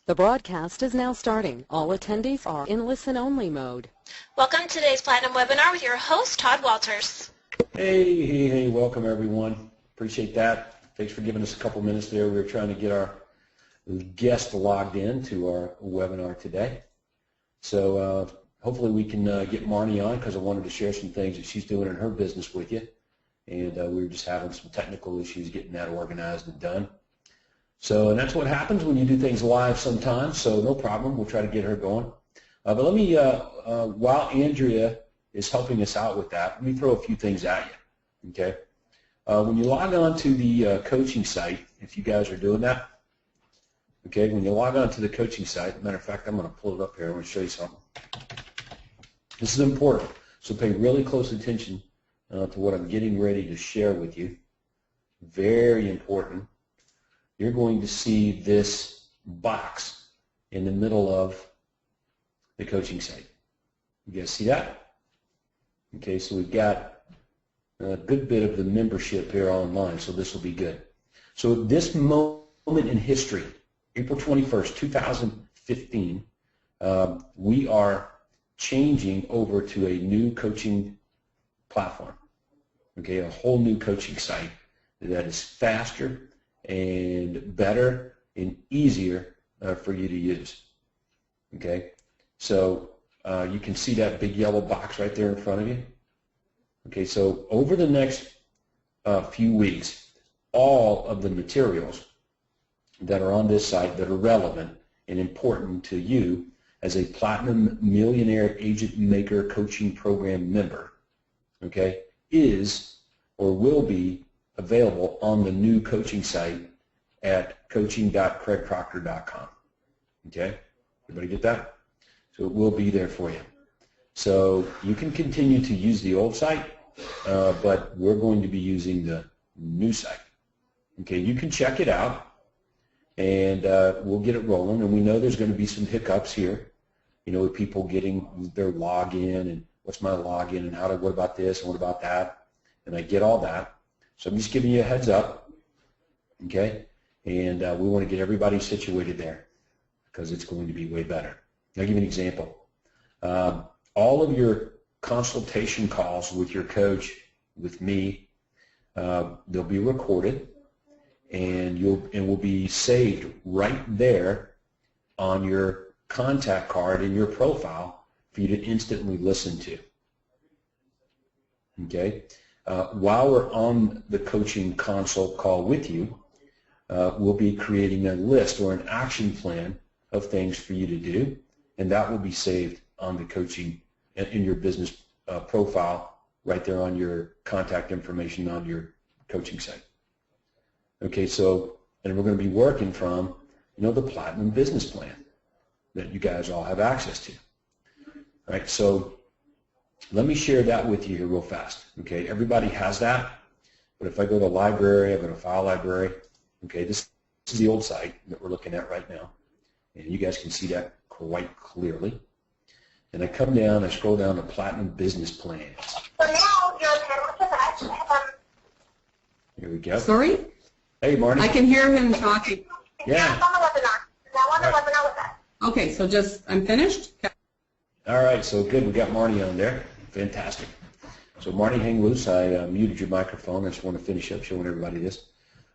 The broadcast is now starting. All attendees are in listen-only mode. Welcome to today's Platinum webinar with your host, Todd Walters. Hey, welcome everyone. Appreciate that. Thanks for giving us a couple minutes there. We were trying to get our guest logged in to our webinar today. So hopefully we can get Marnie on because I wanted to share some things that she's doing in her business with you. And we were just having some technical issues getting that organized and done. So, and that's what happens when you do things live sometimes, so no problem. We'll try to get her going. But let me, while Andrea is helping us out with that, let me throw a few things at you, okay? When you log on to the coaching site, if you guys are doing that, okay, when you log on to the coaching site, matter of fact, I'm going to pull it up here. I'm going to show you something. This is important, so pay really close attention to what I'm getting ready to share with you. Very important. You're going to see this box in the middle of the coaching site. You guys see that? Okay, so we've got a good bit of the membership here online, so this will be good. So at this moment in history, April 21st, 2015, we are changing over to a new coaching platform, okay, a whole new coaching site that is faster and better and easier for you to use. Okay, so you can see that big yellow box right there in front of you. Okay, so over the next few weeks, all of the materials that are on this site that are relevant and important to you as a Platinum Millionaire Agent Maker Coaching Program member, okay, is or will be available on the new coaching site at coaching.craigproctor.com. Okay? Everybody get that? So it will be there for you. So you can continue to use the old site, but we're going to be using the new site. Okay, you can check it out, and we'll get it rolling. And we know there's going to be some hiccups here, you know, with people getting their login and what's my login and what about this and what about that, and I get all that. So I'm just giving you a heads up, okay? And we want to get everybody situated there because it's going to be way better. I'll give you an example. All of your consultation calls with your coach, with me, they'll be recorded, and will be saved right there on your contact card in your profile for you to instantly listen to. Okay? While we're on the coaching consult call with you, we'll be creating a list or an action plan of things for you to do, and that will be saved on the coaching in your business profile right there on your contact information on your coaching site. Okay, so, and we're going to be working from, you know, the Platinum Business Plan that you guys all have access to. All right, so let me share that with you here real fast. Okay, everybody has that, but if I go to library, I go to file library. Okay, this is the old site that we're looking at right now, and you guys can see that quite clearly. And I come down, I scroll down to Platinum Business Plans. So now your panel to Here we go. Sorry? Hey, Marty. I can hear him talking. Yeah. It's on the webinar. Now on the webinar with us. Okay, so just, I'm finished? Okay. All right, so good. We got Marty on there. Fantastic. So Marty, hang loose. I muted your microphone. I just want to finish up showing everybody this.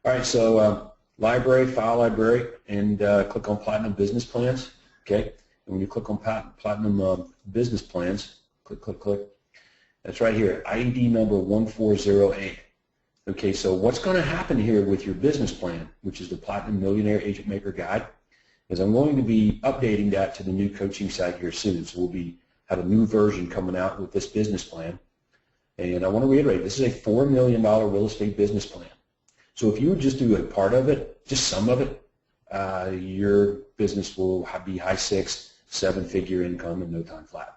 All right, so library, file library, and click on Platinum Business Plans. Okay, and when you click on Platinum Business Plans, click. That's right here, ID number 1408. Okay, so what's going to happen here with your business plan, which is the Platinum Millionaire Agent Maker Guide, is I'm going to be updating that to the new coaching site here soon. So we'll have a new version coming out with this business plan. And I want to reiterate, this is a $4 million real estate business plan. So if you would just do a part of it, just some of it, your business will be high 6, 7-figure income in no time flat.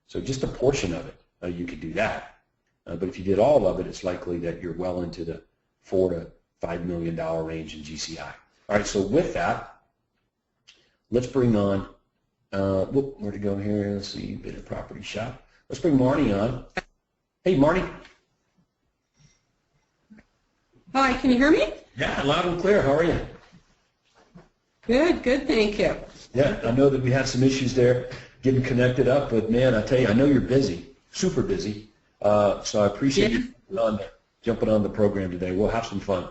So just a portion of it, you could do that. But if you did all of it, it's likely that you're well into the $4 to $5 million range in GCI. All right, so with that, let's bring on, where'd it go here? Let's see, bit of property shop. Let's bring Marnie on. Hey, Marnie. Hi, can you hear me? Yeah, loud and clear. How are you? Good, good, thank you. Yeah, I know that we had some issues there getting connected up, but man, I tell you, I know you're busy, super busy. So I appreciate you jumping on the program today. We'll have some fun.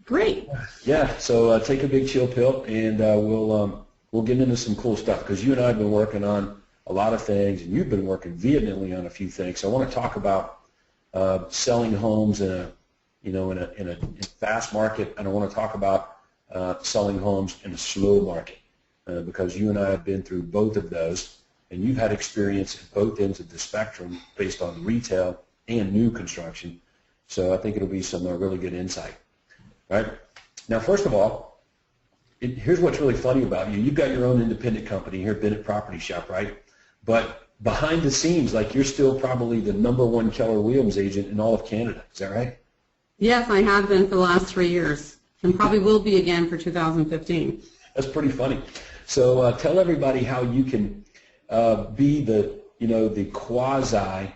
Great. Yeah, so take a big chill pill, and we'll get into some cool stuff because you and I have been working on a lot of things, and you've been working vehemently on a few things. So I want to talk about selling homes in a fast market, and I want to talk about selling homes in a slow market because you and I have been through both of those, and you've had experience at both ends of the spectrum based on retail and new construction. So I think it'll be some really good insight. All right. Now, first of all, here's what's really funny about you. You've got your own independent company here, Bennett Property Shop, right? But behind the scenes, like you're still probably the #1 Keller Williams agent in all of Canada. Is that right? Yes, I have been for the last 3 years, and probably will be again for 2015. That's pretty funny. So tell everybody how you can be the quasi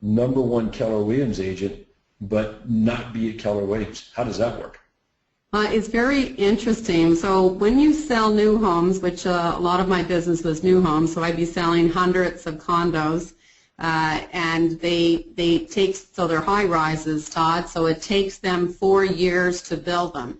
#1 Keller Williams agent, but not be at Keller Williams. How does that work? It's very interesting. So when you sell new homes, which a lot of my business was new homes, so I'd be selling hundreds of condos, and so they're high rises, Todd, so it takes them 4 years to build them.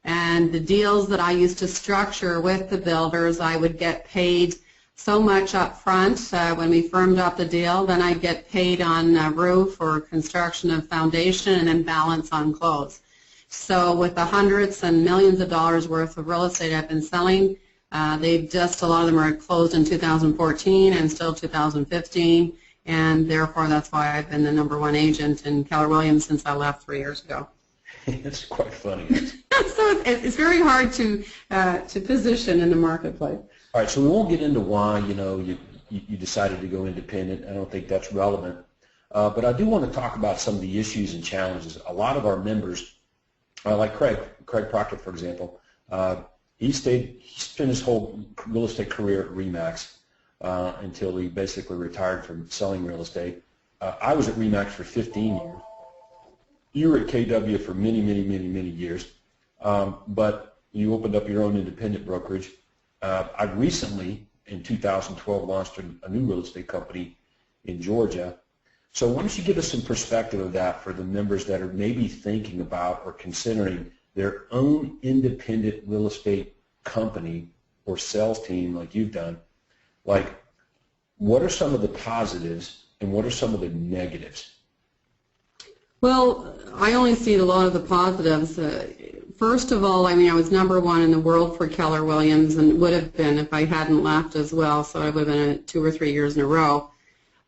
And the deals that I used to structure with the builders, I would get paid so much up front when we firmed up the deal, then I'd get paid on roof or construction of foundation and then balance on close. So with the hundreds and millions of dollars worth of real estate I've been selling, a lot of them are closed in 2014 and still 2015, and therefore that's why I've been the #1 agent in Keller Williams since I left 3 years ago. That's quite funny. So it's very hard to position in the marketplace. All right, so we won't get into why you decided to go independent. I don't think that's relevant. But I do want to talk about some of the issues and challenges. A lot of our members, like Craig Proctor, for example, he spent his whole real estate career at RE/MAX until he basically retired from selling real estate. I was at RE/MAX for 15 years. You were at KW for many, many, many, many years, but you opened up your own independent brokerage. I recently, in 2012, launched a new real estate company in Georgia. So why don't you give us some perspective of that for the members that are maybe thinking about or considering their own independent real estate company or sales team like you've done. Like, what are some of the positives and what are some of the negatives? Well, I only see a lot of the positives. First of all, I mean, I was #1 in the world for Keller Williams and would have been if I hadn't left as well, so I would have been 2 or 3 years in a row.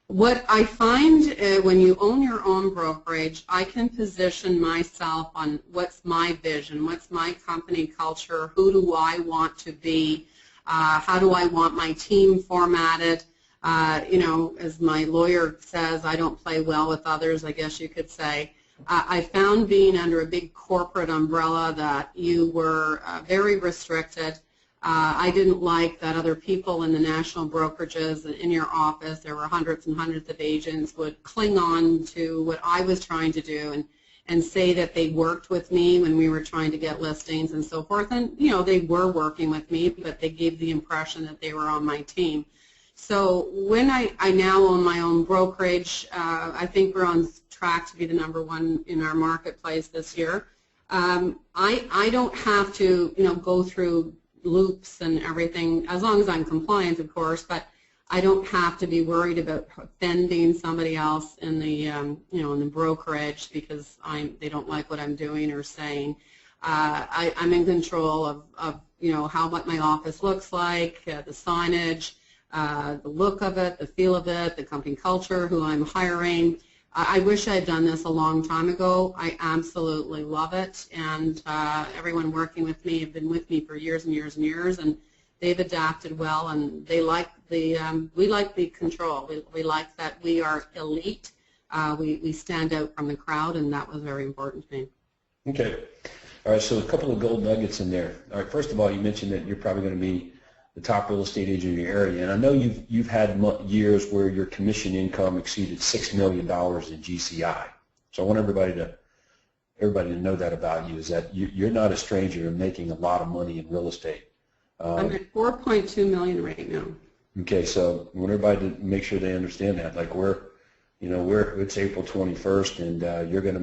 What I find when you own your own brokerage, I can position myself on what's my vision, what's my company culture, who do I want to be, how do I want my team formatted. As my lawyer says, I don't play well with others, I guess you could say. I found being under a big corporate umbrella that you were very restricted. I didn't like that other people in the national brokerages in your office, there were hundreds and hundreds of agents, would cling on to what I was trying to do and say that they worked with me when we were trying to get listings and so forth. And, they were working with me, but they gave the impression that they were on my team. So when I now own my own brokerage, I think we're on track to be the #1 in our marketplace this year. I don't have to, go through loops and everything, as long as I'm compliant, of course, but I don't have to be worried about offending somebody else in the, in the brokerage because they don't like what I'm doing or saying. I'm in control of what my office looks like, the signage, the look of it, the feel of it, the company culture, who I'm hiring. I wish I had done this a long time ago. I absolutely love it, and everyone working with me have been with me for years and years and years, and they've adapted well, and they like we like the control. We like that we are elite. We stand out from the crowd, and that was very important to me. Okay. All right, so a couple of gold nuggets in there. All right, first of all, you mentioned that you're probably going to be the top real estate agent in your area, and I know you've had years where your commission income exceeded $6 million in GCI. So I want everybody to everybody to know that about you, is that you're not a stranger to making a lot of money in real estate. I'm at $4.2 million right now. Okay, so I want everybody to make sure they understand that. Like it's April 21st, and you're going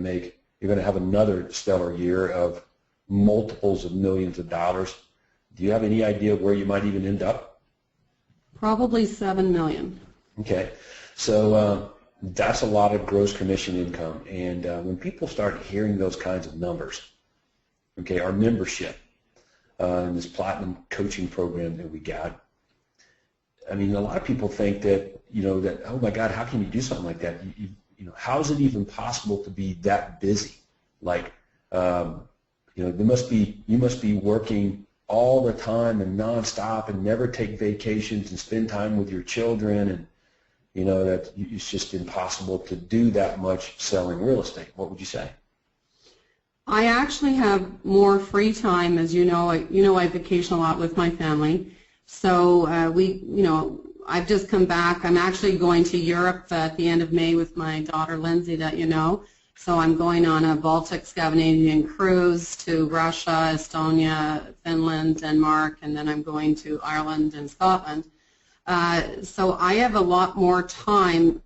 to have another stellar year of multiples of millions of dollars. Do you have any idea where you might even end up? Probably $7 million. Okay, so that's a lot of gross commission income, and when people start hearing those kinds of numbers, okay, our membership in this platinum coaching program that we got, I mean, a lot of people think that, that, oh my God, how can you do something like that? How is it even possible to be that busy? Like, you must be working all the time and nonstop and never take vacations and spend time with your children, and that it's just impossible to do that much selling real estate. What would you say? I actually have more free time, as you know. I vacation a lot with my family. So I've just come back. I'm actually going to Europe at the end of May with my daughter Lindsay, that you know. So I'm going on a Baltic Scandinavian cruise to Russia, Estonia, Finland, Denmark, and then I'm going to Ireland and Scotland. So I have a lot more time.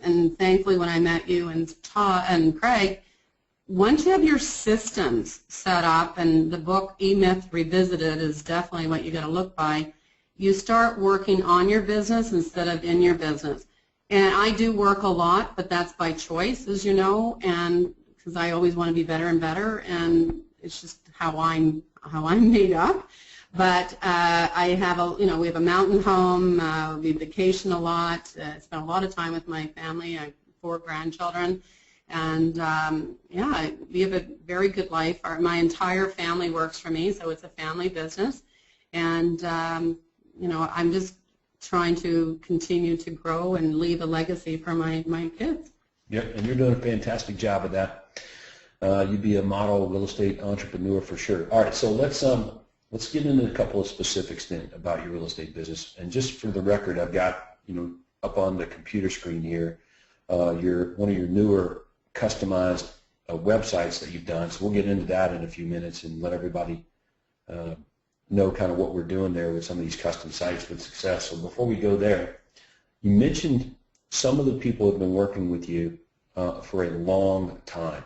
And thankfully when I met you and Todd and Craig, once you have your systems set up, and the book E-Myth Revisited is definitely what you got to look by, you start working on your business instead of in your business. And I do work a lot, but that's by choice, as you know, and because I always want to be better and better, and it's just how I'm made up. But I have we have a mountain home. We vacation a lot. Spend a lot of time with my family. I have 4 grandchildren. And we have a very good life. My entire family works for me, so it's a family business. And I'm just trying to continue to grow and leave a legacy for my kids. Yep, and you're doing a fantastic job of that. You'd be a model real estate entrepreneur for sure. All right, so let's get into a couple of specifics then about your real estate business. And just for the record, I've got up on the computer screen here one of your newer customized websites that you've done. So we'll get into that in a few minutes and let everybody know kind of what we're doing there with some of these custom sites with success. So before we go there, you mentioned some of the people have been working with you for a long time.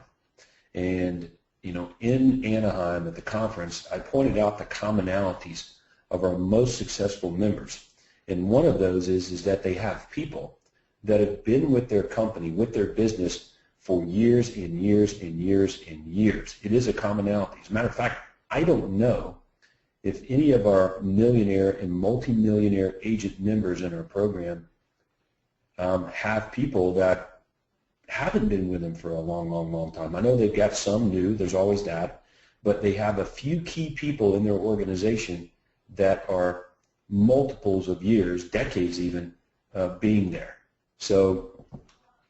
And, in Anaheim at the conference, I pointed out the commonalities of our most successful members. And one of those is that they have people that have been with their company, with their business, for years and years and years and years. It is a commonality. As a matter of fact, I don't know if any of our millionaire and multimillionaire agent members in our program have people that haven't been with them for a long, long, long time. I know they've got some new, there's always that, but they have a few key people in their organization that are multiples of years, decades even, being there. So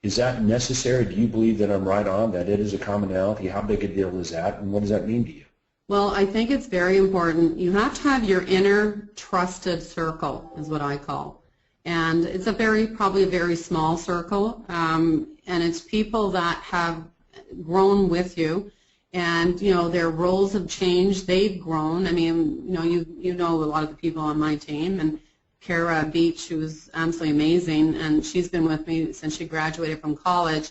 is that necessary? Do you believe that I'm right on, that it is a commonality? How big a deal is that, and what does that mean to you? Well, I think it's very important. You have to have your inner trusted circle, is what I call. And it's probably a very small circle, and it's people that have grown with you, and their roles have changed. They've grown. I mean, you know a lot of the people on my team, and Kara Beach, who was absolutely amazing, and she's been with me since she graduated from college.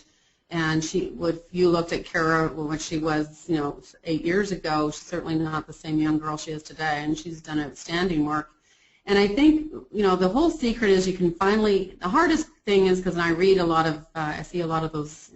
And if you looked at Kara when she was, 8 years ago, she's certainly not the same young girl she is today, and she's done outstanding work. And I think, the whole secret is you can finally, the hardest thing is, because I read a lot of, I see a lot of those,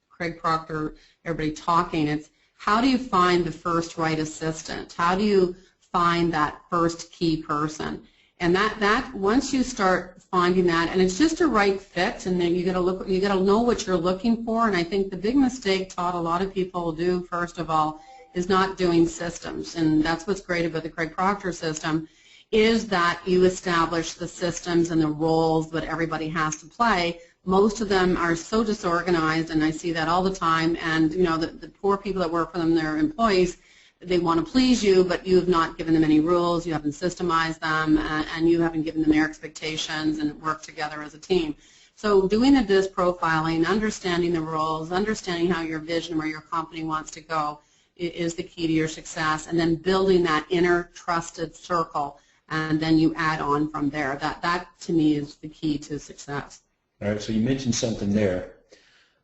Craig Proctor, everybody talking, it's how do you find the first right assistant? How do you find that first key person? And that once you start finding that, and it's just a right fit, and then you got to know what you're looking for. And I think the big mistake Todd, a lot of people do, first of all, is not doing systems. And that's what's great about the Craig Proctor system, is that you establish the systems and the roles that everybody has to play. Most of them are so disorganized, and I see that all the time. And the poor people that work for them, their employees, they want to please you, but you have not given them any rules, you haven't systemized them, and you haven't given them their expectations and worked together as a team. So doing the DIS profiling, understanding the roles, understanding how your vision where your company wants to go is the key to your success, and then building that inner trusted circle, and then you add on from there. That to me is the key to success. All right, so you mentioned something there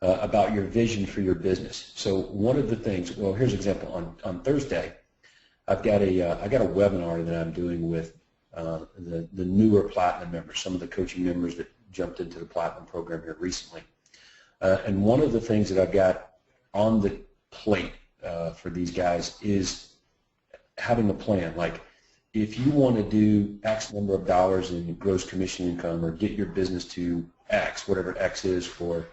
about your vision for your business. So one of the things, well, here's an example. On Thursday, I got a webinar that I'm doing with the newer Platinum members, some of the coaching members that jumped into the Platinum program here recently. And one of the things that I've got on the plate for these guys is having a plan. Like, if you want to do X number of dollars in gross commission income, or get your business to X, whatever X is for,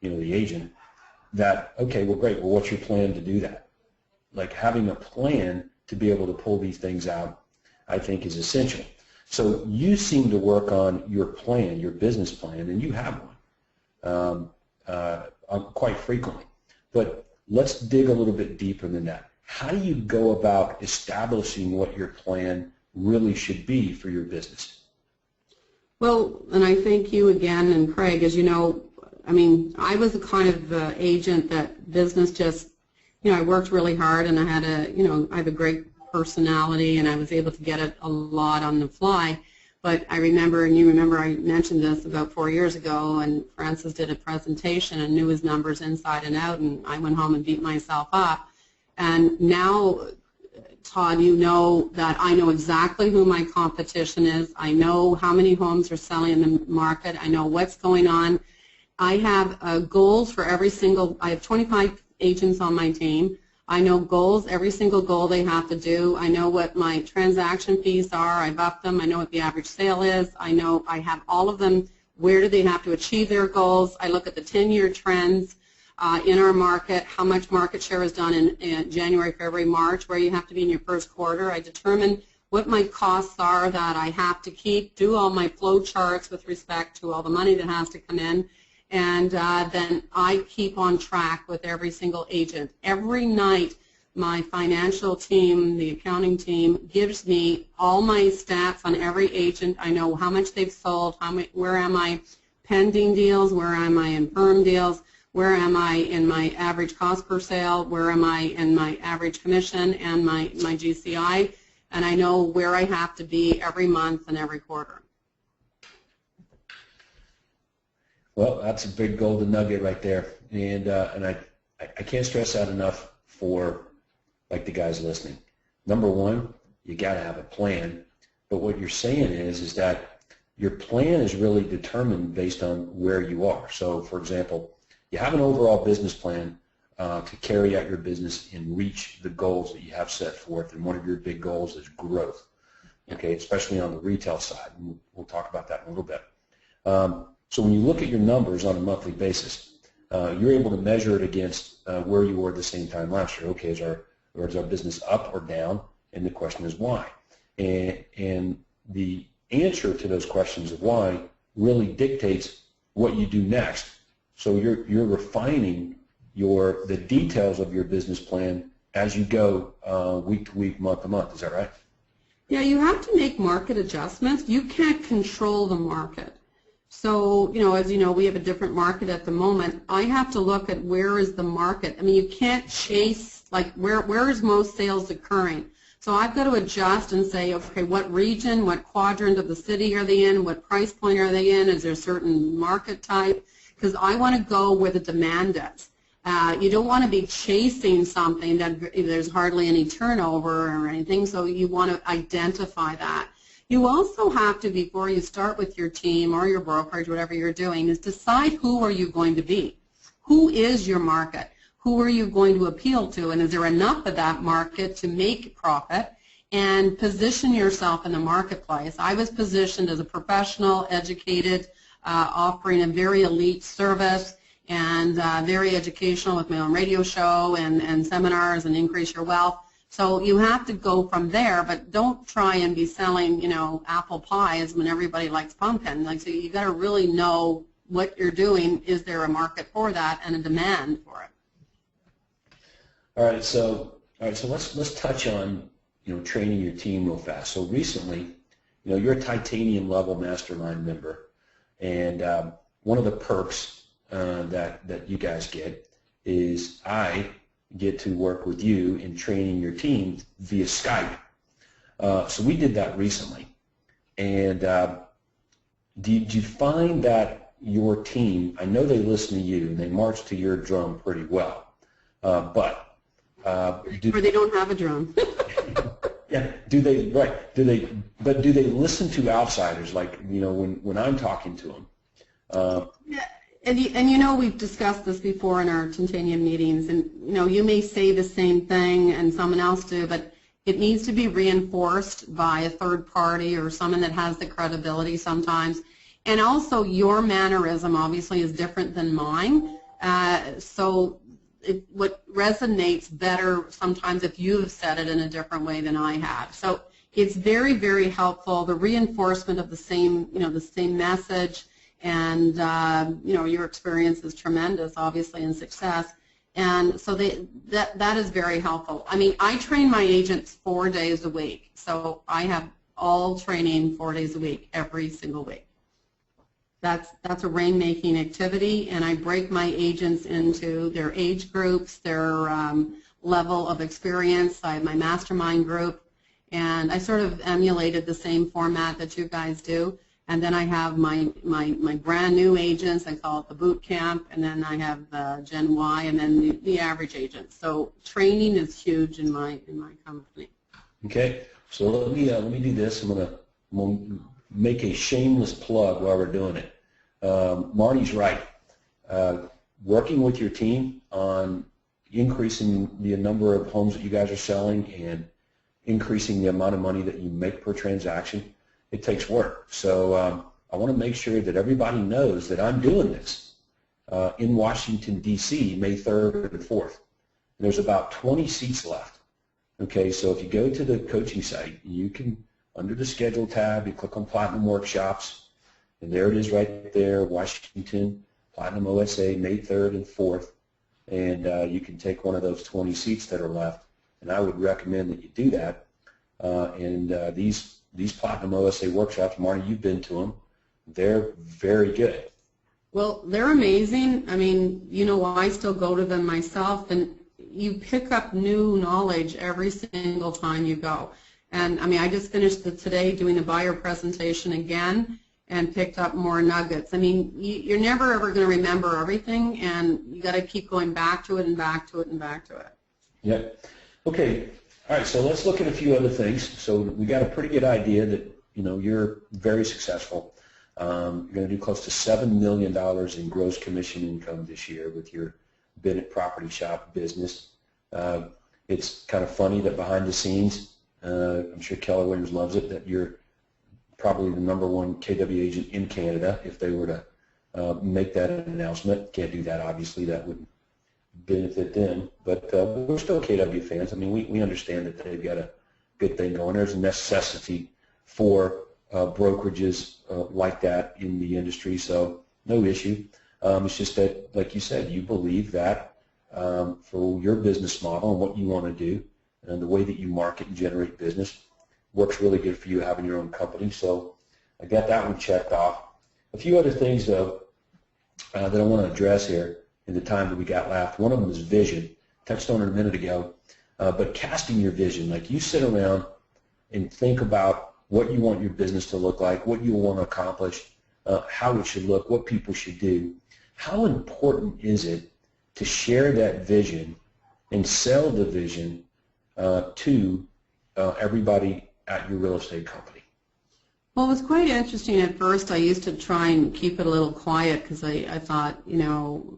the agent, that, okay, well, great. Well, what's your plan to do that? Like, having a plan to be able to pull these things out, I think, is essential. So you seem to work on your plan, your business plan, and you have one quite frequently. But let's dig a little bit deeper than that. How do you go about establishing what your plan really should be for your business? Well, and I thank you again, and Craig, as you know, I was the kind of agent that business just, I worked really hard, and I had I have a great personality, and I was able to get it a lot on the fly. But I remember, and you remember I mentioned this about 4 years ago, and Francis did a presentation and knew his numbers inside and out, and I went home and beat myself up. And now, Todd, you know that I know exactly who my competition is. I know how many homes are selling in the market. I know what's going on. I have goals for every single, I have 25 agents on my team. I know goals, every single goal they have to do. I know what my transaction fees are. I've upped them. I know what the average sale is. I know I have all of them. Where do they have to achieve their goals? I look at the 10-year trends in our market, how much market share is done in January, February, March, where you have to be in your first quarter. I determine what my costs are that I have to keep, do all my flow charts with respect to all the money that has to come in, and then I keep on track with every single agent. Every night, my financial team, the accounting team, gives me all my stats on every agent. I know how much they've sold, where am I pending deals, where am I in firm deals, where am I in my average cost per sale, where am I in my average commission and my GCI, and I know where I have to be every month and every quarter. Well, that's a big golden nugget right there, and I can't stress that enough for the guys listening. Number one, you got to have a plan, but what you're saying is that your plan is really determined based on where you are. So, for example, you have an overall business plan to carry out your business and reach the goals that you have set forth, and one of your big goals is growth, okay, especially on the retail side. And we'll talk about that in a little bit. So when you look at your numbers on a monthly basis, you're able to measure it against where you were at the same time last year. Okay, is our business up or down? And the question is why? And the answer to those questions of why really dictates what you do next. So you're refining the details of your business plan as you go week to week, month to month. Is that right? Yeah, you have to make market adjustments. You can't control the market. So, as you know, we have a different market at the moment. I have to look at where is the market. You can't chase, where is most sales occurring? So I've got to adjust and say, okay, what region, what quadrant of the city are they in? What price point are they in? Is there a certain market type? Because I want to go where the demand is. You don't want to be chasing something that there's hardly any turnover or anything, so you want to identify that. You also have to, before you start with your team or your brokerage, whatever you're doing, is decide who are you going to be. Who is your market? Who are you going to appeal to? And is there enough of that market to make profit? And position yourself in the marketplace. I was positioned as a professional, educated, offering a very elite service and very educational with my own radio show and seminars and Increase Your Wealth. So you have to go from there, but don't try and be selling, apple pies when everybody likes pumpkin. So you got to really know what you're doing. Is there a market for that and a demand for it? All right. So let's touch on training your team real fast. So recently, you're a titanium level mastermind member, and one of the perks that you guys get is I get to work with you in training your team via Skype. So we did that recently. And did you find that your team, I know they listen to you and they march to your drum pretty well, but or they don't have a drum. yeah, do they, right, do they listen to outsiders, like, you know, when I'm talking to them? Yeah, and you know, we've discussed this before in our Titanium meetings, and you know, you may say the same thing and someone else do, but it needs to be reinforced by a third party or someone that has the credibility sometimes. And also, your mannerism obviously is different than mine, so what resonates better sometimes if you have said it in a different way than I have. So it's very, very helpful. The reinforcement of the same, you know, the same message, and you know, your experience is tremendous, obviously, in success. And so that is very helpful. I mean, I train my agents 4 days a week, so I have all training 4 days a week, every single week. That's a rainmaking activity, and I break my agents into their age groups, their level of experience. I have my mastermind group, and I sort of emulated the same format that you guys do. And then I have my brand new agents, I call it the boot camp, and then I have the Gen Y, and then the average agents. So training is huge in my company. Okay, so let me do this. I'm gonna make a shameless plug while we're doing it. Marty's right. Working with your team on increasing the number of homes that you guys are selling and increasing the amount of money that you make per transaction, it takes work. So I want to make sure that everybody knows that I'm doing this in Washington, D.C., May 3rd and 4th. There's about 20 seats left. Okay, so if you go to the coaching site, you can, under the schedule tab, you click on Platinum Workshops, and there it is right there, Washington, Platinum OSA, May 3rd and 4th, and you can take one of those 20 seats that are left, and I would recommend that you do that. These Platinum OSA workshops, Marty, you've been to them, they're very good. Well, they're amazing. I mean, you know, I still go to them myself, and you pick up new knowledge every single time you go. And I mean, I just finished today doing a buyer presentation again and picked up more nuggets. I mean, you're never ever going to remember everything, and you got to keep going back to it and back to it and back to it. Yep. Okay. All right. So let's look at a few other things. So we got a pretty good idea that, you know, you're very successful. You're going to do close to $7 million in gross commission income this year with your Bennett Property Shop business. It's kind of funny that behind the scenes, I'm sure Keller Williams loves it, that you're probably the #1 KW agent in Canada. If they were to make that announcement, can't do that obviously, that would benefit them, but we're still KW fans. I mean, we understand that they've got a good thing going. There's a necessity for brokerages like that in the industry, so no issue. It's just that, like you said, you believe that for your business model and what you want to do and the way that you market and generate business works really good for you having your own company. So I got that one checked off. A few other things, though, that I want to address here in the time that we got left. One of them is vision. Touched on it a minute ago, but casting your vision. Like, you sit around and think about what you want your business to look like, what you want to accomplish, how it should look, what people should do. How important is it to share that vision and sell the vision to everybody at your real estate company? Well, it was quite interesting. At first, I used to try and keep it a little quiet because I thought, you know,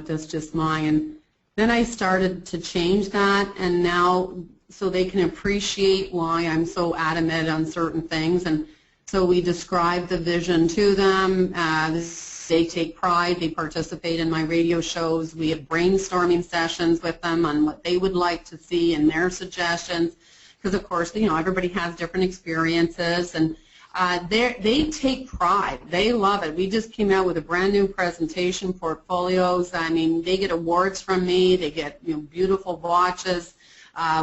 that's just mine. And then I started to change that, and now so they can appreciate why I'm so adamant on certain things. And so we describe the vision to them. They take pride. They participate in my radio shows. We have brainstorming sessions with them on what they would like to see and their suggestions. Because, of course, you know, everybody has different experiences, and they take pride. They love it. We just came out with a brand new presentation, portfolios. I mean, they get awards from me. They get, you know, beautiful watches.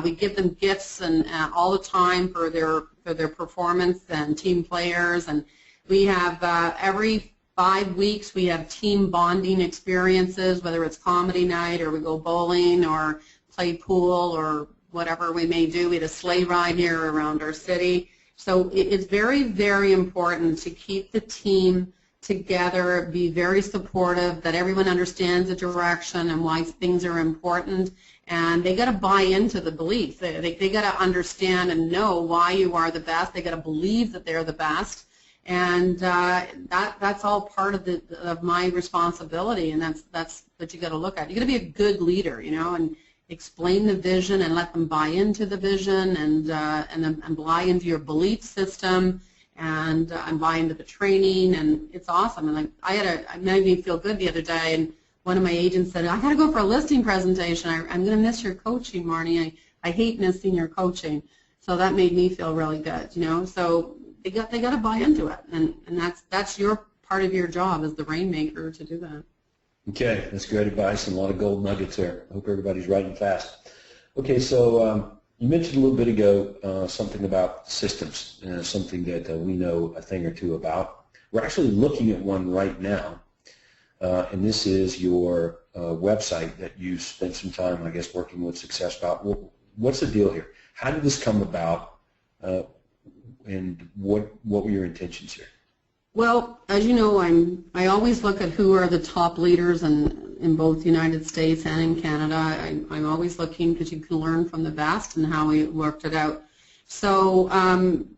We give them gifts and all the time for their performance and team players. And we have every 5 weeks we have team bonding experiences, whether it's comedy night or we go bowling or play pool or whatever we may do. We had a sleigh ride here around our city. So it's very, very important to keep the team together, be very supportive, that everyone understands the direction and why things are important, and they got to buy into the belief. They got to understand and know why you are the best. They got to believe that they're the best, and that's all part of my responsibility, and that's what you got to look at. You got to be a good leader, you know, and explain the vision and let them buy into the vision and buy into your belief system and buy into the training, and it's awesome. And it made me feel good the other day, and one of my agents said, I got to go for a listing presentation. I'm going to miss your coaching, Marnie. I hate missing your coaching. So that made me feel really good, you know. So they got to buy into it, and that's your part of your job as the rainmaker to do that. Okay, that's great advice and a lot of gold nuggets there. I hope everybody's writing fast. Okay, so you mentioned a little bit ago something about systems, something that we know a thing or two about. We're actually looking at one right now, and this is your website that you spent some time, I guess, working with Success about. What's the deal here? How did this come about, and what were your intentions here? Well, as you know, I always look at who are the top leaders in both the United States and in Canada. I'm always looking because you can learn from the best and how we worked it out. So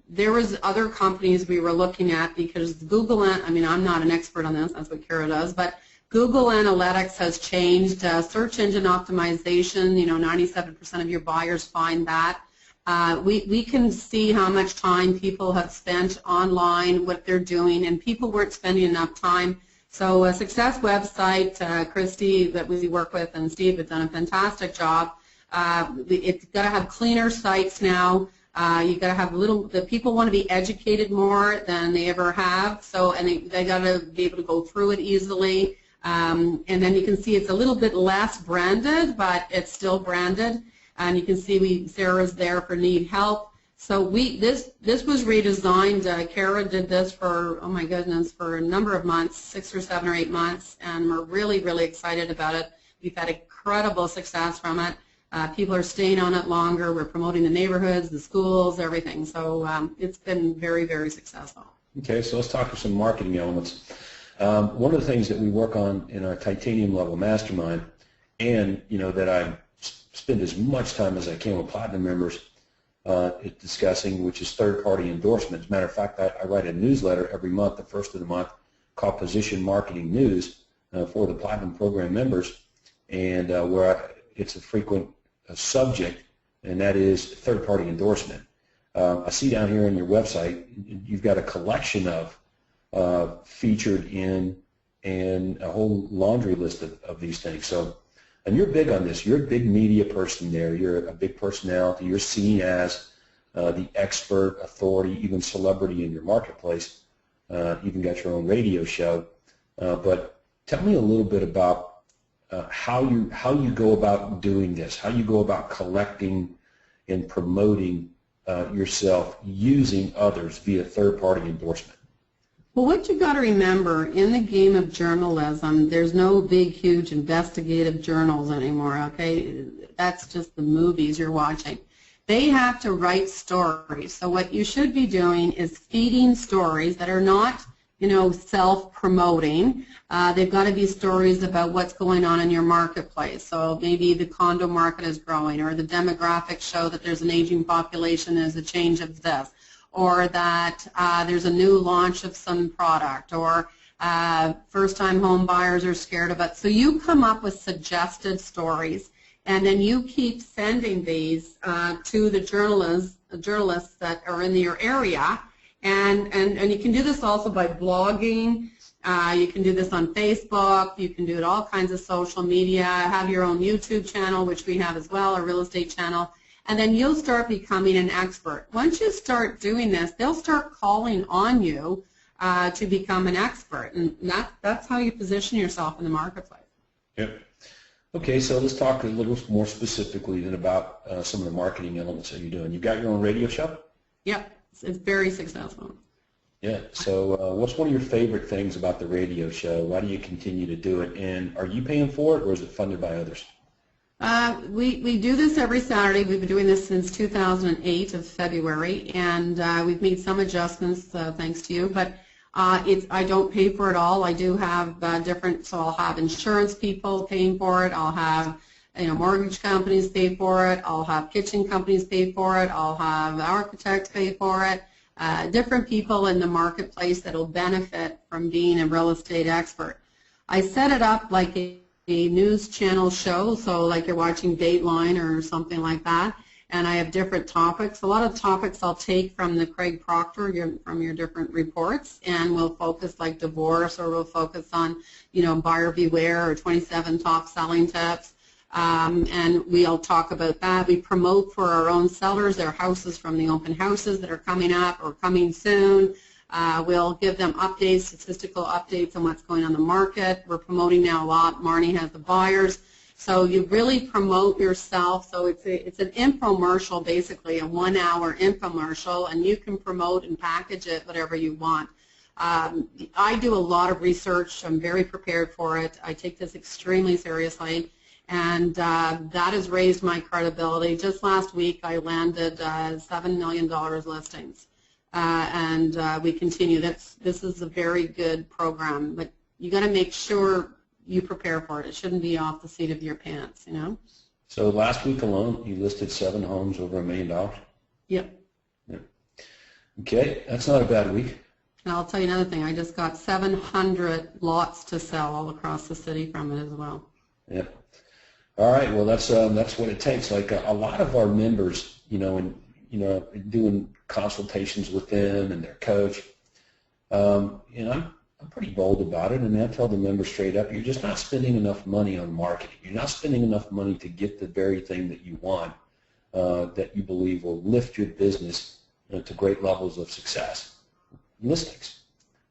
there was other companies we were looking at because Google, I mean, I'm not an expert on this, that's what Kara does, but Google Analytics has changed. Search engine optimization, you know, 97% of your buyers find that. We can see how much time people have spent online, what they're doing, and people weren't spending enough time. So a Success website, Christy that we work with and Steve have done a fantastic job. It's got to have cleaner sites now. You've got to have the people want to be educated more than they ever have. So, and they got to be able to go through it easily. And then you can see it's a little bit less branded, but it's still branded. And you can see Sarah's there for need help. So this was redesigned. Kara did this for, oh my goodness, for a number of months, 6 or 7 or 8 months, and we're really, really excited about it. We've had incredible success from it. People are staying on it longer. We're promoting the neighborhoods, the schools, everything. So it's been very, very successful. Okay, so let's talk to some marketing elements. One of the things that we work on in our titanium level mastermind, and you know that I spend as much time as I can with platinum members discussing, which is third-party endorsements. Matter of fact, I write a newsletter every month, the first of the month, called Position Marketing News for the platinum program members, and it's a frequent subject, and that is third-party endorsement. I see down here on your website, you've got a collection of featured in and a whole laundry list of these things. So. And you're big on this. You're a big media person there. You're a big personality. You're seen as the expert, authority, even celebrity in your marketplace. Even got your own radio show. But tell me a little bit about how you go about doing this, how you go about collecting and promoting yourself using others via third-party endorsement. Well, what you've got to remember, in the game of journalism, there's no big, huge investigative journals anymore, okay? That's just the movies you're watching. They have to write stories. So what you should be doing is feeding stories that are not, you know, self-promoting. They've got to be stories about what's going on in your marketplace. So maybe the condo market is growing, or the demographics show that there's an aging population, there's a change of this, or that there's a new launch of some product, or first-time home buyers are scared of it. So you come up with suggested stories, and then you keep sending these to the journalists that are in your area, and you can do this also by blogging. You can do this on Facebook. You can do it all kinds of social media. Have your own YouTube channel, which we have as well, a real estate channel. And then you'll start becoming an expert. Once you start doing this, they'll start calling on you to become an expert, and that's how you position yourself in the marketplace. Yep. Okay, so let's talk a little more specifically then about some of the marketing elements that you're doing. You've got your own radio show? Yep, it's very successful. Yeah. So what's one of your favorite things about the radio show? Why do you continue to do it? And are you paying for it, or is it funded by others? We do this every Saturday. We've been doing this since 2008 of February, and we've made some adjustments thanks to you. But I don't pay for it all. I do have different. So I'll have insurance people paying for it. I'll have mortgage companies pay for it. I'll have kitchen companies pay for it. I'll have architects pay for it. Different people in the marketplace that will benefit from being a real estate expert. I set it up like a news channel show, so like you're watching Dateline or something like that, and I have different topics. A lot of topics I'll take from the Craig Proctor, from your different reports, and we'll focus like divorce, or we'll focus on, buyer beware, or 27 top selling tips. And we'll talk about that. We promote for our own sellers their houses from the open houses that are coming up or coming soon. We'll give them updates, statistical updates on what's going on in the market. We're promoting now a lot. Marnie has the buyers. So you really promote yourself. So it's an infomercial, basically, a 1-hour infomercial, and you can promote and package it whatever you want. I do a lot of research. I'm very prepared for it. I take this extremely seriously. And that has raised my credibility. Just last week, I landed $7 million listings, and we continue. This is a very good program, but you got to make sure you prepare for it. It shouldn't be off the seat of your pants, So last week alone, you listed 7 homes over $1 million. Yep. Yeah. Okay, that's not a bad week. And I'll tell you another thing. I just got 700 lots to sell all across the city from it as well. Yeah. All right. Well, that's what it takes. Like a lot of our members, doing consultations with them and their coach. I'm pretty bold about it, and I tell the members straight up: you're just not spending enough money on marketing. You're not spending enough money to get the very thing that you want, that you believe will lift your business to great levels of success. Listings.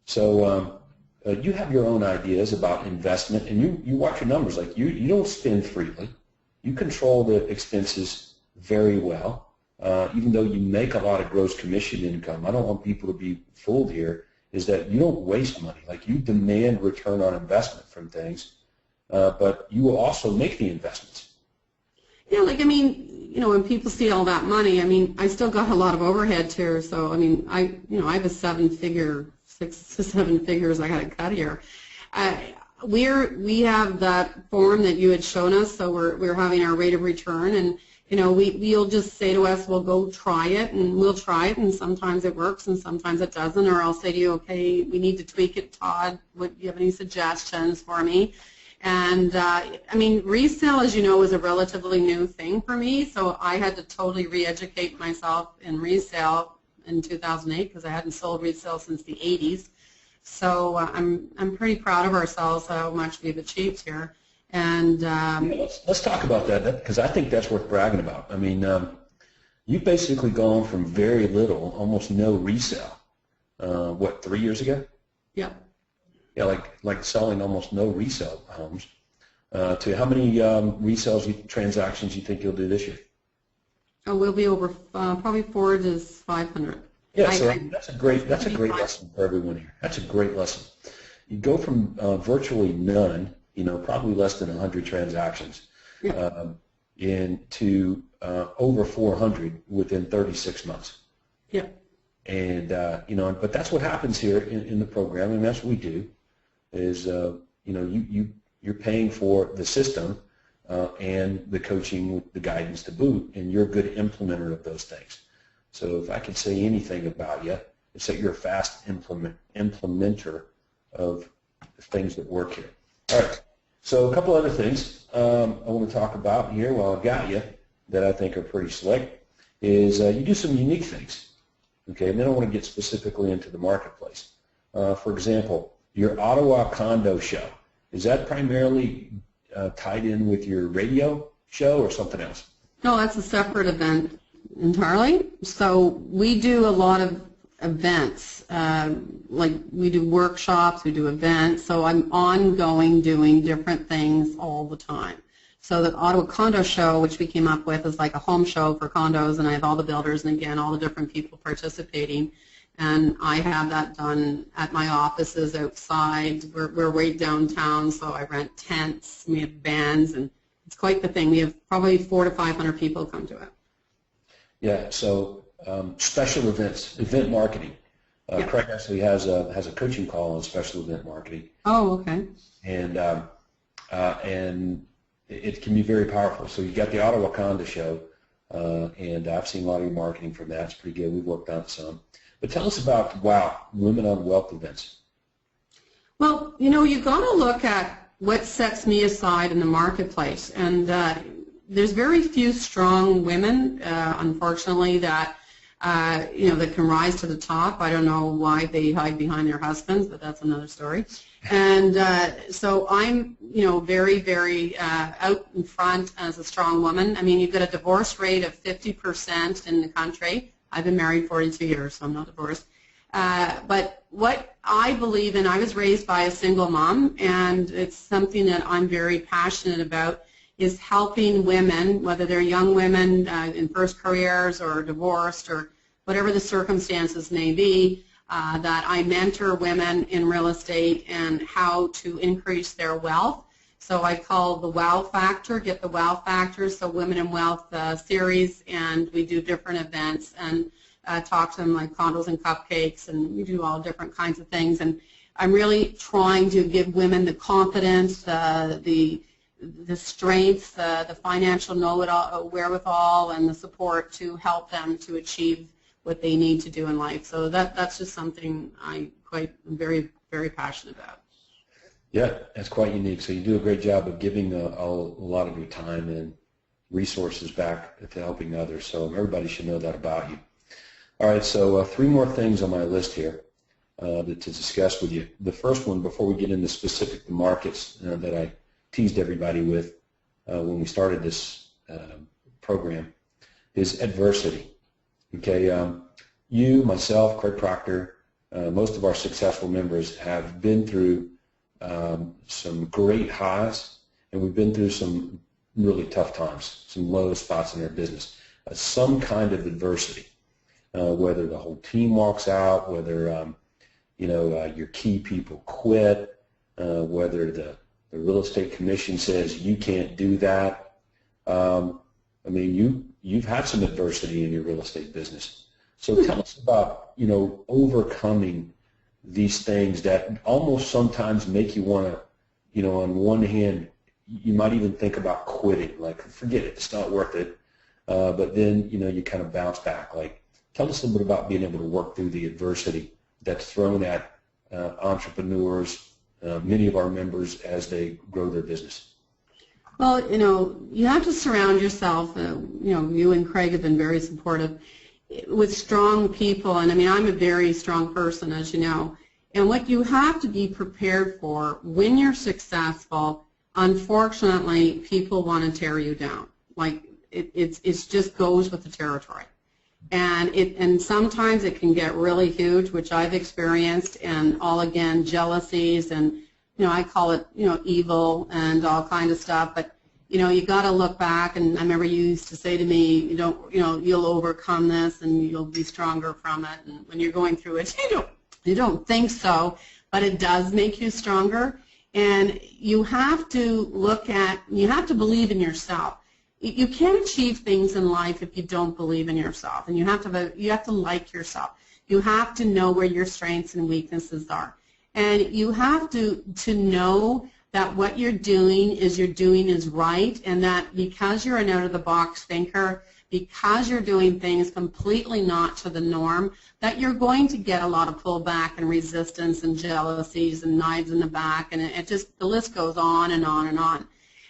So. You have your own ideas about investment, and you watch your numbers. Like you don't spend freely. You control the expenses very well, even though you make a lot of gross commission income. I don't want people to be fooled here, is that you don't waste money. Like you demand return on investment from things, but you will also make the investments. Yeah, when people see all that money, I still got a lot of overhead too. So, I have a 7-figure 6 to 7 figures I got to cut here. We have that form that you had shown us, so we're having our rate of return, and you'll just say to us, we'll go try it, and we'll try it, and sometimes it works and sometimes it doesn't, or I'll say to you, okay, we need to tweak it, Todd. Do you have any suggestions for me? And resale, as you know, is a relatively new thing for me, so I had to totally re-educate myself in resale in 2008 because I hadn't sold resale since the 80s. So I'm pretty proud of ourselves how much we've achieved here. And let's talk about that because I think that's worth bragging about. You've basically gone from very little, almost no resale. 3 years ago? Yeah. Yeah, like selling almost no resale homes. To how many transactions you think you'll do this year? Oh, we'll be over probably 400 to 500. Yeah, so that's a great lesson for everyone here. That's a great lesson. You go from virtually none, probably less than 100 transactions, into over 400 within 36 months. Yeah. And but that's what happens here in the program, and that's what we do. Is you're paying for the system. And the coaching, the guidance to boot, and you're a good implementer of those things. So if I could say anything about you, it's that you're a fast implementer of the things that work here. All right, so a couple other things I want to talk about here while I've got you that I think are pretty slick is you do some unique things, okay, and then I want to get specifically into the marketplace. For example, your Ottawa condo show, is that primarily tied in with your radio show or something else? No, that's a separate event entirely. So we do a lot of events, like we do workshops, we do events, so I'm ongoing doing different things all the time. So the Ottawa Condo Show, which we came up with, is like a home show for condos, and I have all the builders and, again, all the different people participating. And I have that done at my offices outside. We're right downtown, so I rent tents. We have bands, and it's quite the thing. We have probably 400 to 500 people come to it. Yeah, so special events, event marketing. Yeah. Craig actually has a coaching call on special event marketing. Oh, okay. And it can be very powerful. So you got the Ottawa Conda show, and I've seen a lot of your marketing from that. It's pretty good. We've worked on some. But tell us about Women on Wealth events. Well, you've got to look at what sets me aside in the marketplace, and there's very few strong women, unfortunately, that that can rise to the top. I don't know why they hide behind their husbands, but that's another story. And so I'm, very, very out in front as a strong woman. I mean, you've got a divorce rate of 50% in the country. I've been married 42 years, so I'm not divorced. But what I believe in, I was raised by a single mom, and it's something that I'm very passionate about, is helping women, whether they're young women in first careers or divorced or whatever the circumstances may be, that I mentor women in real estate and how to increase their wealth. So I call the wow factor, get the wow factor, so Women in Wealth series, and we do different events and talk to them like condos and cupcakes, and we do all different kinds of things. And I'm really trying to give women the confidence, the strength, the financial know-it-all, wherewithal, and the support to help them to achieve what they need to do in life. So that's just something I'm very, very passionate about. Yeah, that's quite unique. So you do a great job of giving a lot of your time and resources back to helping others. So everybody should know that about you. All right, so 3 more things on my list here to discuss with you. The first one, before we get into specific markets that I teased everybody with when we started this program, is adversity. Okay, you, myself, Craig Proctor, most of our successful members have been through some great highs, and we've been through some really tough times, some low spots in our business. Some kind of adversity, whether the whole team walks out, whether your key people quit, whether the real estate commission says you can't do that. I mean, you've had some adversity in your real estate business. So tell us about overcoming these things that almost sometimes make you want to, on one hand, you might even think about quitting, like forget it, it's not worth it. But then you kind of bounce back. Like, tell us a little bit about being able to work through the adversity that's thrown at entrepreneurs, many of our members, as they grow their business. Well, you have to surround yourself, you and Craig have been very supportive, with strong people. And I mean, I'm a very strong person, as you know. And what you have to be prepared for when you're successful, unfortunately, people want to tear you down. Like, it just goes with the territory. And sometimes it can get really huge, which I've experienced, and all, again, jealousies and, I call it, evil and all kind of stuff. But, you got to look back, and I remember you used to say to me, you'll overcome this and you'll be stronger from it. And when you're going through it, you don't think so, but it does make you stronger. And you have to you have to believe in yourself. You can't achieve things in life if you don't believe in yourself, and you have to like yourself. You have to know where your strengths and weaknesses are, and you have to know that what you're doing is right, and that because you're an out-of-the-box thinker, because you're doing things completely not to the norm, that you're going to get a lot of pullback and resistance and jealousies and knives in the back, and the list goes on and on and on.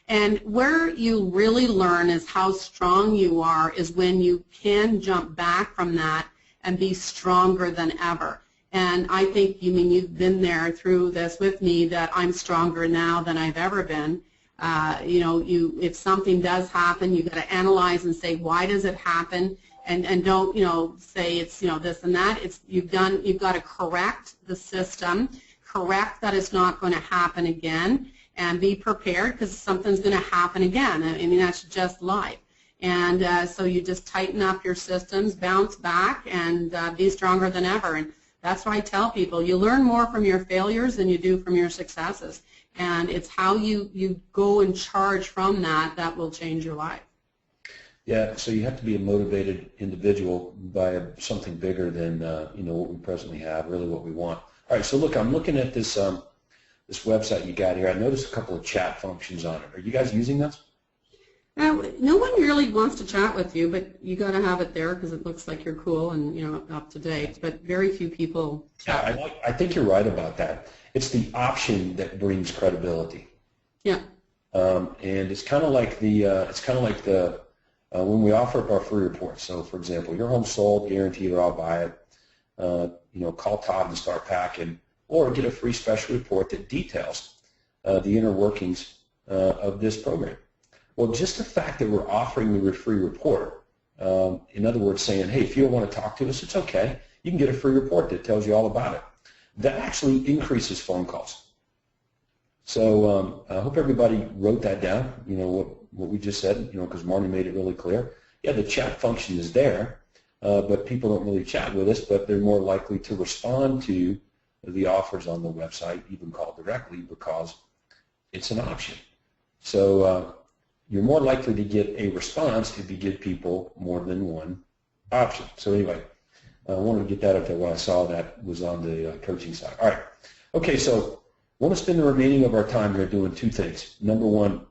And where you really learn is how strong you are is when you can jump back from that and be stronger than ever. And I think, you've been there through this with me, that I'm stronger now than I've ever been. If something does happen, you've got to analyze and say, why does it happen? And don't, say it's, this and that. You've got to correct the system, correct that it's not going to happen again, and be prepared because something's going to happen again. I mean, that's just life. And so you just tighten up your systems, bounce back, and be stronger than ever. And that's why I tell people, you learn more from your failures than you do from your successes. And it's how you go and charge from that will change your life. Yeah, so you have to be a motivated individual by something bigger than what we presently have, really what we want. All right, so look, I'm looking at this this website you got here. I noticed a couple of chat functions on it. Are you guys using those? No one really wants to chat with you, but you got to have it there because it looks like you're cool and up to date. But very few people chat. Yeah, I think you're right about that. It's the option that brings credibility. Yeah. And it's kind of like the when we offer up our free reports. So, for example, your home sold, guaranteed, or I'll buy it. Call Todd and start packing, or get a free special report that details the inner workings of this program. Well, just the fact that we're offering you a free report, in other words, saying, hey, if you don't want to talk to us, it's okay. You can get a free report that tells you all about it. That actually increases phone calls. So I hope everybody wrote that down, what we just said, because Marnie made it really clear. Yeah, the chat function is there, but people don't really chat with us, but they're more likely to respond to the offers on the website, even call directly, because it's an option. So you're more likely to get a response if you give people more than one option. So anyway, I wanted to get that up there when I saw that was on the coaching side. All right. Okay, so I want to spend the remaining of our time here doing two things. Number one,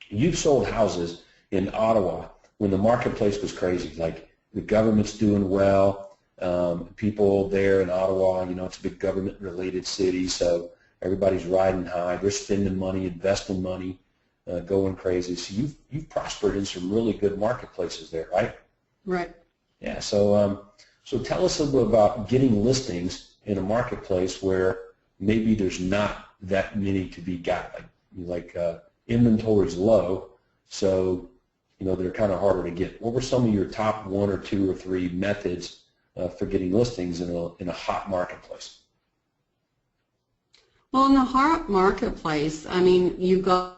you've sold houses in Ottawa when the marketplace was crazy, like the government's doing well, people there in Ottawa, it's a big government-related city, so everybody's riding high, they're spending money, investing money, going crazy. So you've prospered in some really good marketplaces there, right? Right. Yeah. So tell us a little bit about getting listings in a marketplace where maybe there's not that many to be got, like inventory's low, so they're kind of harder to get. What were some of your top 1 or 2 or 3 methods for getting listings in a hot marketplace? Well, in the hot marketplace, you've got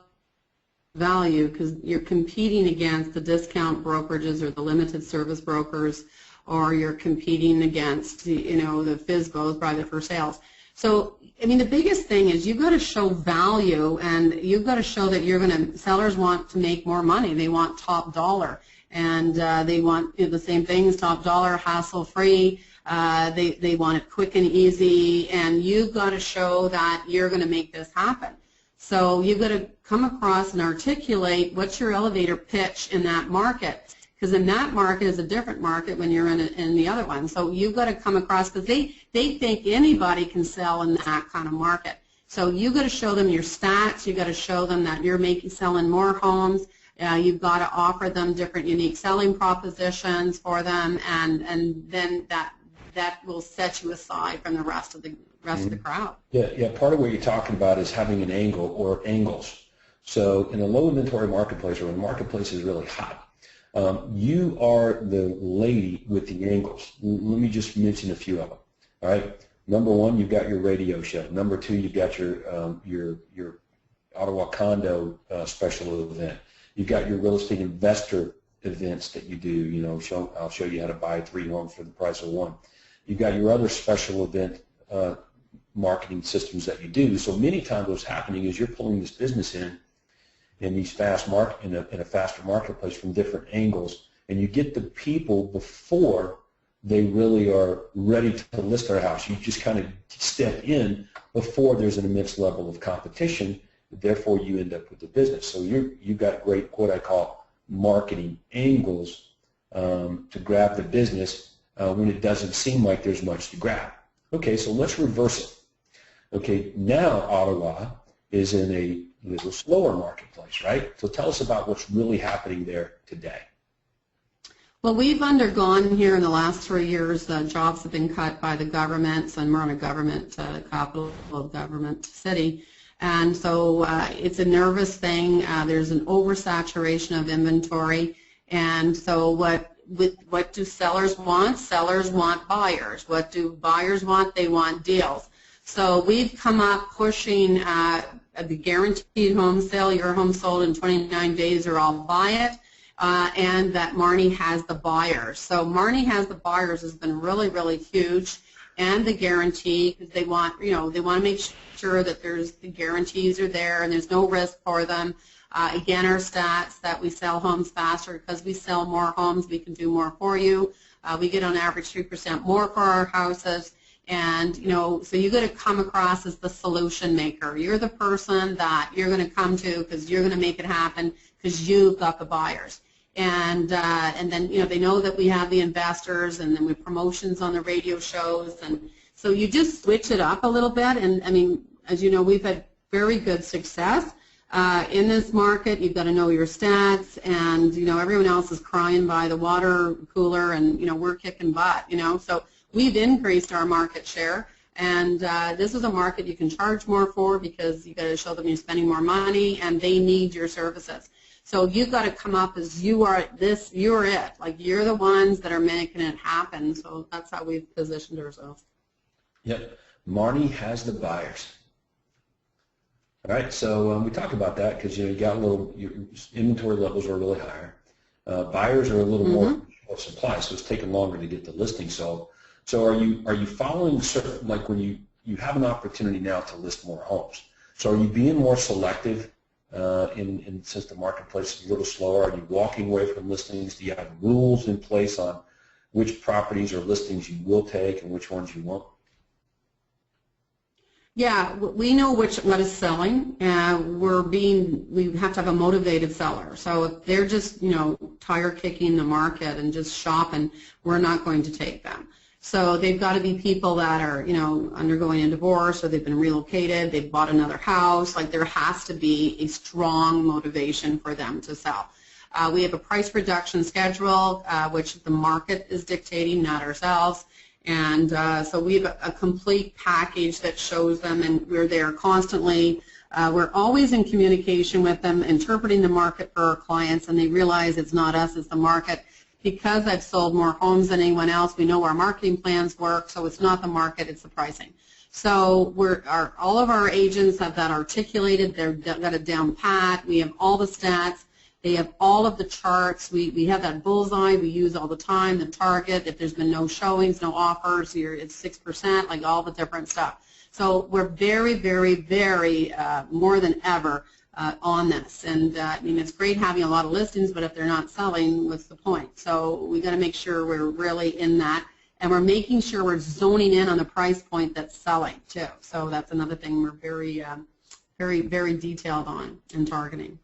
value because you're competing against the discount brokerages or the limited service brokers, or you're competing against the FSBOs, private for sales. So, the biggest thing is you've got to show value, and you've got to show that sellers want to make more money. They want top dollar, and they want the same things, top dollar, hassle-free. They want it quick and easy, and you've got to show that you're going to make this happen. So you've got to come across and articulate what's your elevator pitch in that market, because in that market is a different market when you're in the other one. So you've got to come across, because they think anybody can sell in that kind of market. So you've got to show them your stats. You've got to show them that you're selling more homes. You've got to offer them different unique selling propositions for them, and then that will set you aside from the rest of the crowd. Yeah. Part of what you're talking about is having an angle or angles. So in a low inventory marketplace, or when the marketplace is really hot, you are the lady with the angles. Let me just mention a few of them. All right. Number one, you've got your radio show. Number two, you've got your Ottawa condo special event. You've got your real estate investor events that you do. I'll show you how to buy 3 homes for the price of 1. You've got your other special event marketing systems that you do. So many times what's happening is you're pulling this business in these in a faster marketplace from different angles, and you get the people before they really are ready to list their house. You just kind of step in before there's an immense level of competition. Therefore, you end up with the business. So you've got great, what I call, marketing angles to grab the business when it doesn't seem like there's much to grab. Okay, so let's reverse it. Okay, now Ottawa is in a little slower marketplace, right? So tell us about what's really happening there today. Well, we've undergone here in the last 3 years, jobs have been cut by the governments, and we're in a government, capital of government city. And so it's a nervous thing. There's an oversaturation of inventory. And so what do sellers want? Sellers want buyers. What do buyers want? They want deals. So we've come up pushing the guaranteed home sale, your home sold in 29 days or I'll buy it. and that Marnie has the buyers. So Marnie has the buyers has been really, really huge, and the guarantee, because they want, they want to make sure that the guarantees are there and there's no risk for them. Again, our stats that we sell homes faster because we sell more homes, we can do more for you. We get on average 3% more for our houses. And, so you got to come across as the solution maker. You're the person that you're going to come to because you're going to make it happen because you've got the buyers. And then, they know that we have the investors, and then we have promotions on the radio shows. And so you just switch it up a little bit. And, I mean, as you know, we've had very good success in this market. You've got to know your stats, and, everyone else is crying by the water cooler, and, we're kicking butt, So we've increased our market share, and this is a market you can charge more for because you've got to show them you're spending more money, and they need your services. So you've got to come up as you're it. Like, you're the ones that are making it happen. So that's how we've positioned ourselves. Yep. Marnie has the buyers. All right, so we talked about that because you got your inventory levels are really higher. Buyers are a little more supply, so it's taking longer to get the listing. So are you following certain, like when you have an opportunity now to list more homes? So are you being more selective since the marketplace is a little slower? Are you walking away from listings? Do you have rules in place on which properties or listings you will take and which ones you won't? Yeah, we know what is selling. We have to have a motivated seller. So if they're just, tire kicking the market and just shopping, we're not going to take them. So they've got to be people that are, undergoing a divorce, or they've been relocated, they've bought another house. Like, there has to be a strong motivation for them to sell. We have a price reduction schedule, which the market is dictating, not ourselves. And so we have a complete package that shows them, and we're there constantly. We're always in communication with them, interpreting the market for our clients, and they realize it's not us, it's the market. Because I've sold more homes than anyone else, we know our marketing plans work, so it's not the market, it's the pricing. So all of our agents have that articulated. They've got it down pat. We have all the stats. They have all of the charts. We have that bullseye we use all the time, the target. If there's been no showings, no offers, it's 6%, like all the different stuff. So we're very, very, very more than ever on this. And I mean, it's great having a lot of listings, but if they're not selling, what's the point? So we got to make sure we're really in that, and we're making sure we're zoning in on the price point that's selling too. So that's another thing we're very, very, very detailed on in targeting.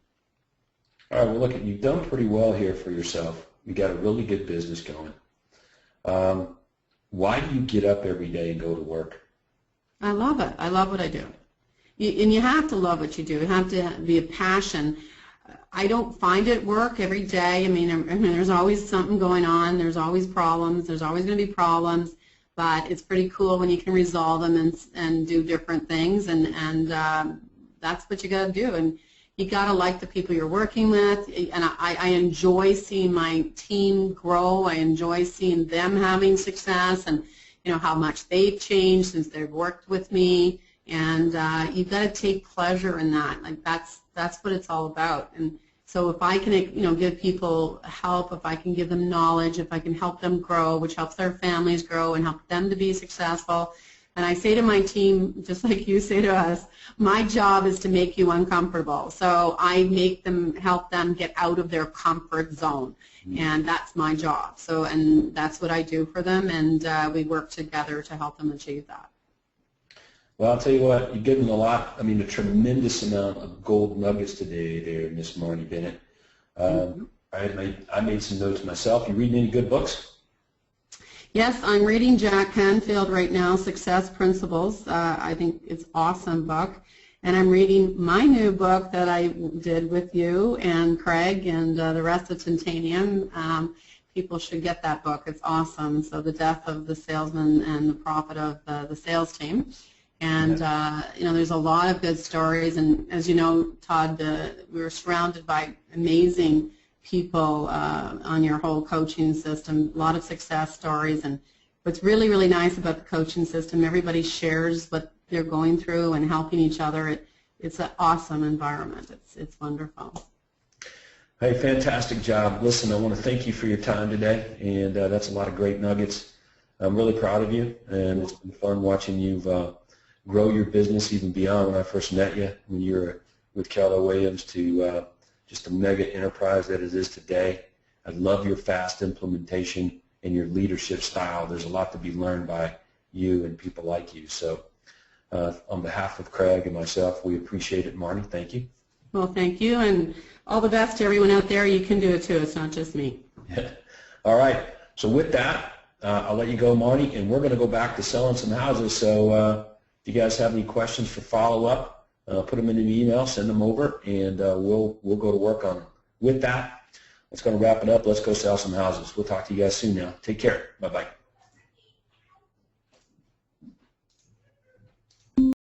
All right, well, look, you've done pretty well here for yourself. You got a really good business going. Why do you get up every day and go to work? I love it. I love what I do. And you have to love what you do. You have to be a passion. I don't find it work every day. I mean, there's always something going on. There's always problems. There's always going to be problems. But it's pretty cool when you can resolve them and do different things. And that's what you got to do. And you got to like the people you're working with. And I enjoy seeing my team grow. I enjoy seeing them having success, and how much they've changed since they've worked with me. And you've got to take pleasure in that. Like, that's what it's all about. And so if I can, give people help, if I can give them knowledge, if I can help them grow, which helps their families grow and help them to be successful. And I say to my team, just like you say to us, my job is to make you uncomfortable. So I help them get out of their comfort zone. And that's my job. So, and that's what I do for them, and we work together to help them achieve that. Well, I'll tell you what, you've given a tremendous amount of gold nuggets today there, Miss Marnie Bennett. I made some notes myself. You reading any good books? Yes, I'm reading Jack Canfield right now, Success Principles. I think it's an awesome book. And I'm reading my new book that I did with you and Craig and the rest of Titanium. People should get that book. It's awesome. So, The Death of the Salesman and the Profit of the Sales Team. And, there's a lot of good stories. And as you know, Todd, we were surrounded by amazing people on your whole coaching system, a lot of success stories. And what's really, really nice about the coaching system, everybody shares what they're going through and helping each other. It's an awesome environment. It's wonderful. Hey, fantastic job. Listen, I want to thank you for your time today, and that's a lot of great nuggets. I'm really proud of you, and it's been fun watching you grow your business even beyond when I first met you, when you were with Keller Williams, to just a mega enterprise that it is today. I love your fast implementation and your leadership style. There's a lot to be learned by you and people like you. So on behalf of Craig and myself, we appreciate it. Marnie, thank you. Well, thank you, and all the best to everyone out there. You can do it too. It's not just me. All right. So with that, I'll let you go, Marnie, and we're going to go back to selling some houses. So if you guys have any questions for follow-up, put them in an email, send them over, and we'll go to work on them. With that, that's going to wrap it up. Let's go sell some houses. We'll talk to you guys soon now. Take care. Bye-bye.